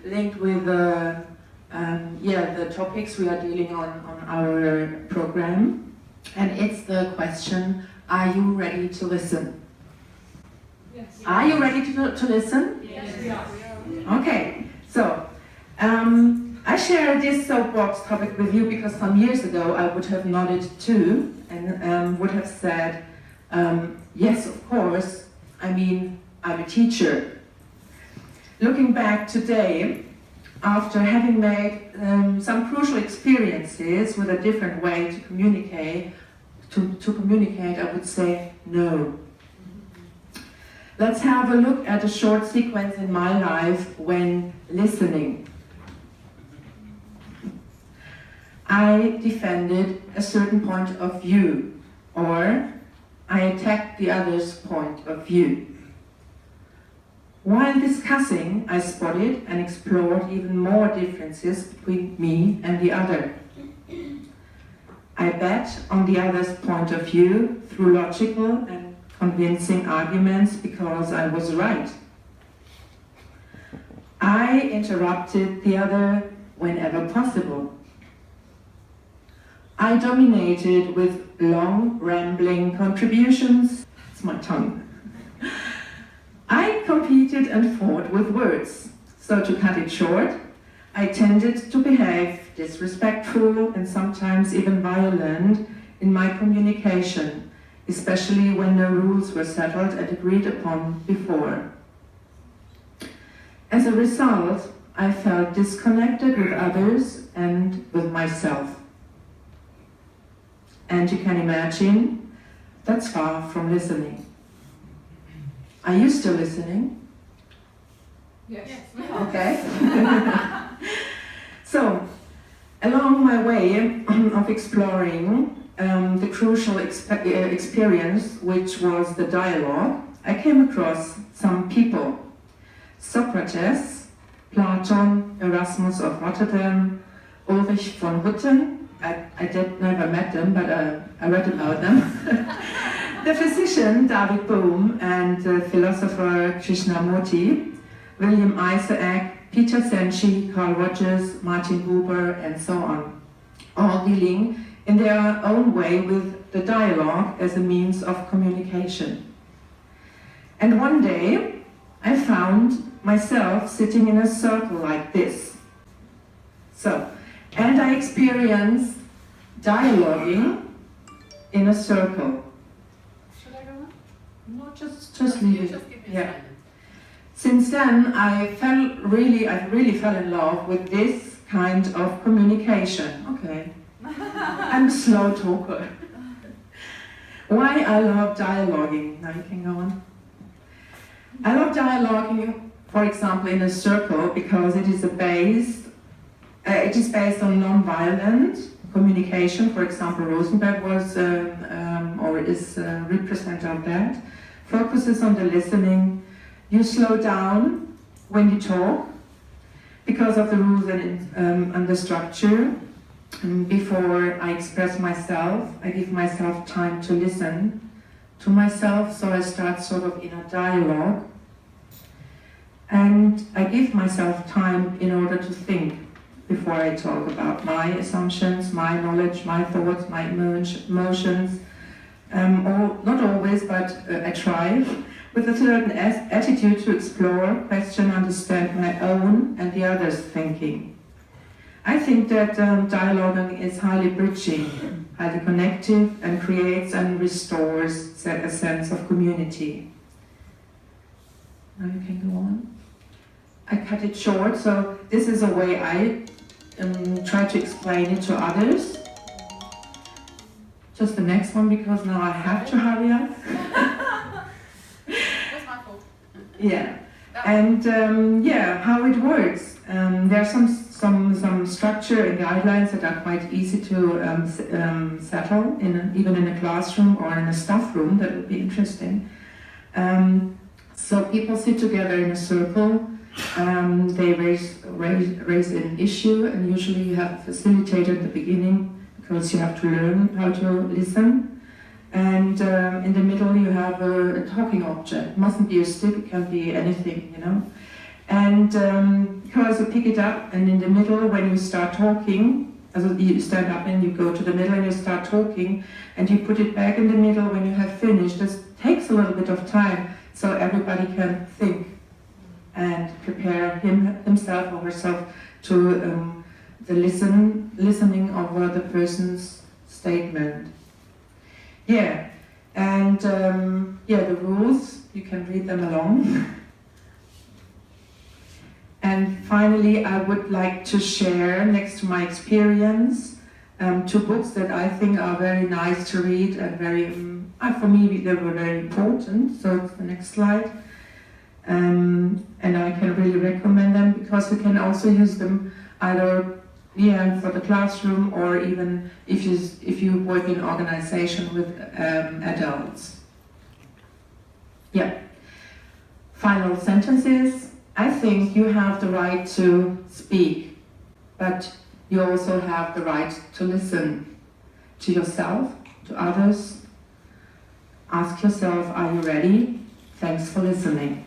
linked with the topics we are dealing on our program. And it's the question, are you ready to listen? Yes. Are you ready to listen? Yes, we are. Okay, so I share this soapbox topic with you because some years ago I would have nodded too and would have said, yes, of course, I mean, I'm a teacher. Looking back today, after having made some crucial experiences with a different way to communicate, I would say no. Let's have a look at a short sequence in my life when listening. I defended a certain point of view, or I attacked the other's point of view. While discussing, I spotted and explored even more differences between me and the other. I bet on the other's point of view through logical and convincing arguments because I was right. I interrupted the other whenever possible. I dominated with long, rambling contributions. That's my tongue. I competed and fought with words. So to cut it short, I tended to behave disrespectful and sometimes even violent in my communication, especially when no rules were settled and agreed upon before. As a result, I felt disconnected with others and with myself. And you can imagine, that's far from listening. Are you still listening? Yes. Okay. So, along my way of exploring the crucial experience, which was the dialogue, I came across some people. Socrates, Platon, Erasmus of Rotterdam, Ulrich von Hutten. I did never met them, but I read about them. The physician David Bohm and the philosopher Krishnamurti, William Isaac, Peter Senshi, Carl Rogers, Martin Buber, and so on, all dealing in their own way with the dialogue as a means of communication. And one day, I found myself sitting in a circle like this. And I experienced dialoguing in a circle. Should I go on? No, just leave it. Just give me a Yeah. silence. Since then, I really fell in love with this kind of communication. Okay, I'm a slow talker. Why I love dialoguing? Now you can go on. I love dialoguing, for example, in a circle because it is based on non-violent communication. For example, Rosenberg was or is representative of that. Focuses on the listening. You slow down when you talk because of the rules and the structure. And before I express myself, I give myself time to listen to myself, so I start sort of in a dialogue. And I give myself time in order to think before I talk about my assumptions, my knowledge, my thoughts, my emotions. Not always, but I try. With a certain attitude to explore, question, understand my own and the others' thinking. I think that dialoguing is highly bridging, highly connective, and creates and restores a sense of community. Now you can go on. I cut it short, so this is a way I try to explain it to others. Just the next one, because now I have to hurry up. That's my fault. Yeah, and how it works. There's some structure and guidelines that are quite easy to settle even in a classroom or in a staff room. That would be interesting. So people sit together in a circle. They raise an issue, and usually you have a facilitator at the beginning because you have to learn how to listen. And in the middle you have a talking object. It mustn't be a stick, it can be anything, you know. And because you pick it up, and in the middle, when you start talking, also you stand up and you go to the middle and you start talking, and you put it back in the middle when you have finished. This takes a little bit of time, so everybody can think and prepare himself or herself to the listening of the person's statement. Yeah, and the rules, you can read them along. And finally, I would like to share, next to my experience, 2 books that I think are very nice to read and very, for me, they were very important. So it's the next slide. And I can really recommend them because you can also use them either for the classroom or even if you work in organization with adults. Yeah. Final sentences. I think you have the right to speak, but you also have the right to listen to yourself, to others. Ask yourself, are you ready? Thanks for listening.